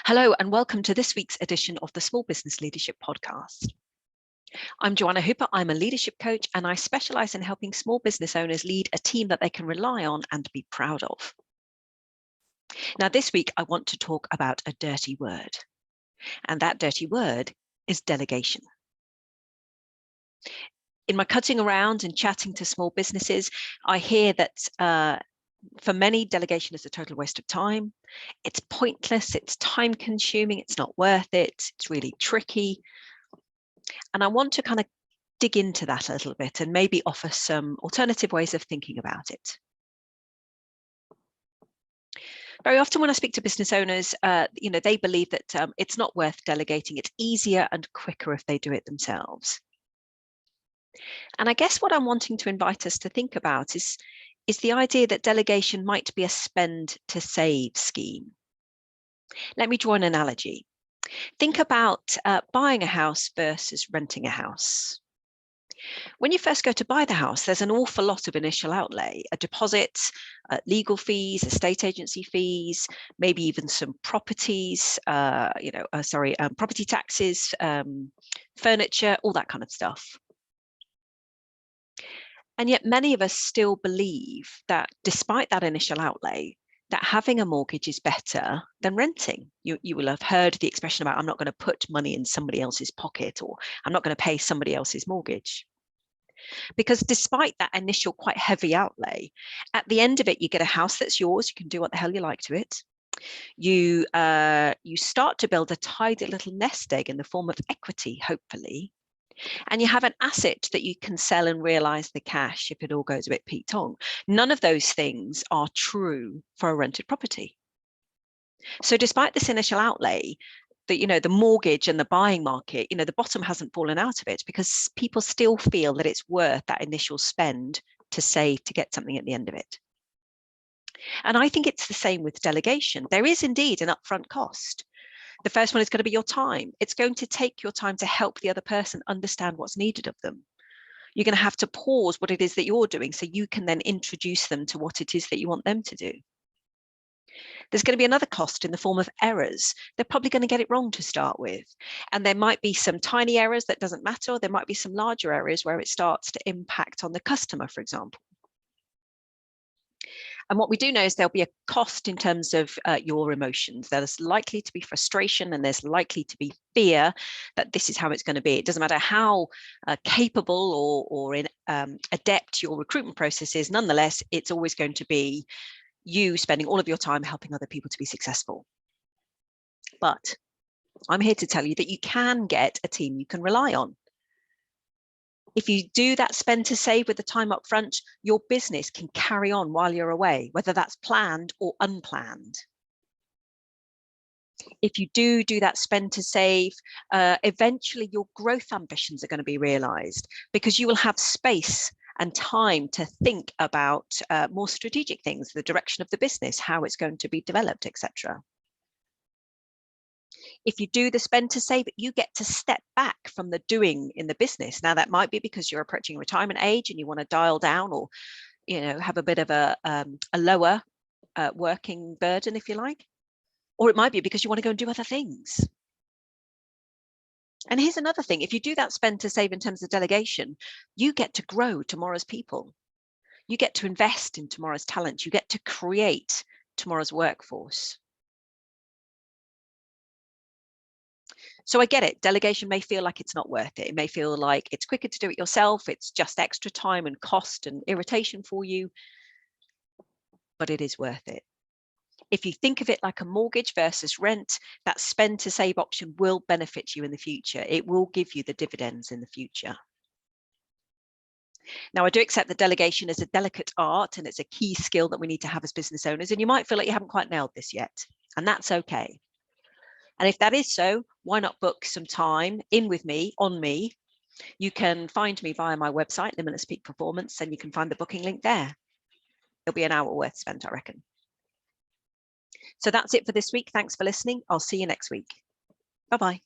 Hello and welcome to this week's edition of the Small Business Leadership Podcast. I'm Joanna Hooper. I'm a leadership coach and I specialise in helping small business owners lead a team that they can rely on and be proud of. Now this week I want to talk about a dirty word, and that dirty word is delegation. In my cutting around and chatting to small businesses, I hear that for many, delegation is a total waste of time. It's pointless, it's time consuming, it's not worth it, it's really tricky. And I want to kind of dig into that a little bit and maybe offer some alternative ways of thinking about it. Very often when I speak to business owners, they believe that it's not worth delegating. It's easier and quicker if they do it themselves. And I guess what I'm wanting to invite us to think about is the idea that delegation might be a spend to save scheme. Let me draw an analogy. Think about buying a house versus renting a house. When you first go to buy the house, there's an awful lot of initial outlay, a deposit, legal fees, estate agency fees, maybe even some properties, property taxes, furniture, all that kind of stuff. And yet many of us still believe that despite that initial outlay, that having a mortgage is better than renting. You will have heard the expression about, I'm not going to put money in somebody else's pocket, or I'm not going to pay somebody else's mortgage. Because despite that initial quite heavy outlay, at the end of it, you get a house that's yours. You can do what the hell you like to it. You start to build a tidy little nest egg in the form of equity, hopefully. And you have an asset that you can sell and realize the cash if it all goes a bit Pete-tong. None of those things are true for a rented property. So despite this initial outlay, the mortgage and the buying market, the bottom hasn't fallen out of it because people still feel that it's worth that initial spend to save to get something at the end of it. And I think it's the same with delegation. There is indeed an upfront cost. The first one is going to be your time. It's going to take your time to help the other person understand what's needed of them. You're going to have to pause what it is that you're doing so you can then introduce them to what it is that you want them to do. There's going to be another cost in the form of errors. They're probably going to get it wrong to start with. And there might be some tiny errors that doesn't matter, or there might be some larger errors where it starts to impact on the customer, for example. And what we do know is there'll be a cost in terms of your emotions. There's likely to be frustration and there's likely to be fear that this is how it's going to be. It doesn't matter how capable or adept your recruitment process is. Nonetheless, it's always going to be you spending all of your time helping other people to be successful. But I'm here to tell you that you can get a team you can rely on. If you do that spend to save with the time up front, your business can carry on while you're away, whether that's planned or unplanned. If you do that spend to save, eventually your growth ambitions are going to be realized because you will have space and time to think about more strategic things, the direction of the business, how it's going to be developed, etc. If you do the spend to save, you get to step back from the doing in the business. Now, that might be because you're approaching retirement age and you want to dial down or, have a bit of a lower working burden, if you like. Or it might be because you want to go and do other things. And here's another thing. If you do that spend to save in terms of delegation, you get to grow tomorrow's people. You get to invest in tomorrow's talent. You get to create tomorrow's workforce. So I get it. Delegation may feel like it's not worth it. It may feel like it's quicker to do it yourself. It's just extra time and cost and irritation for you, but it is worth it. If you think of it like a mortgage versus rent, that spend to save option will benefit you in the future. It will give you the dividends in the future. Now, I do accept that delegation is a delicate art and it's a key skill that we need to have as business owners. And you might feel like you haven't quite nailed this yet, and that's okay. And if that is so, why not book some time in with me, on me? You can find me via my website, Limitless Peak Performance, and you can find the booking link there. It'll be an hour worth spent, I reckon. So that's it for this week. Thanks for listening. I'll see you next week. Bye-bye.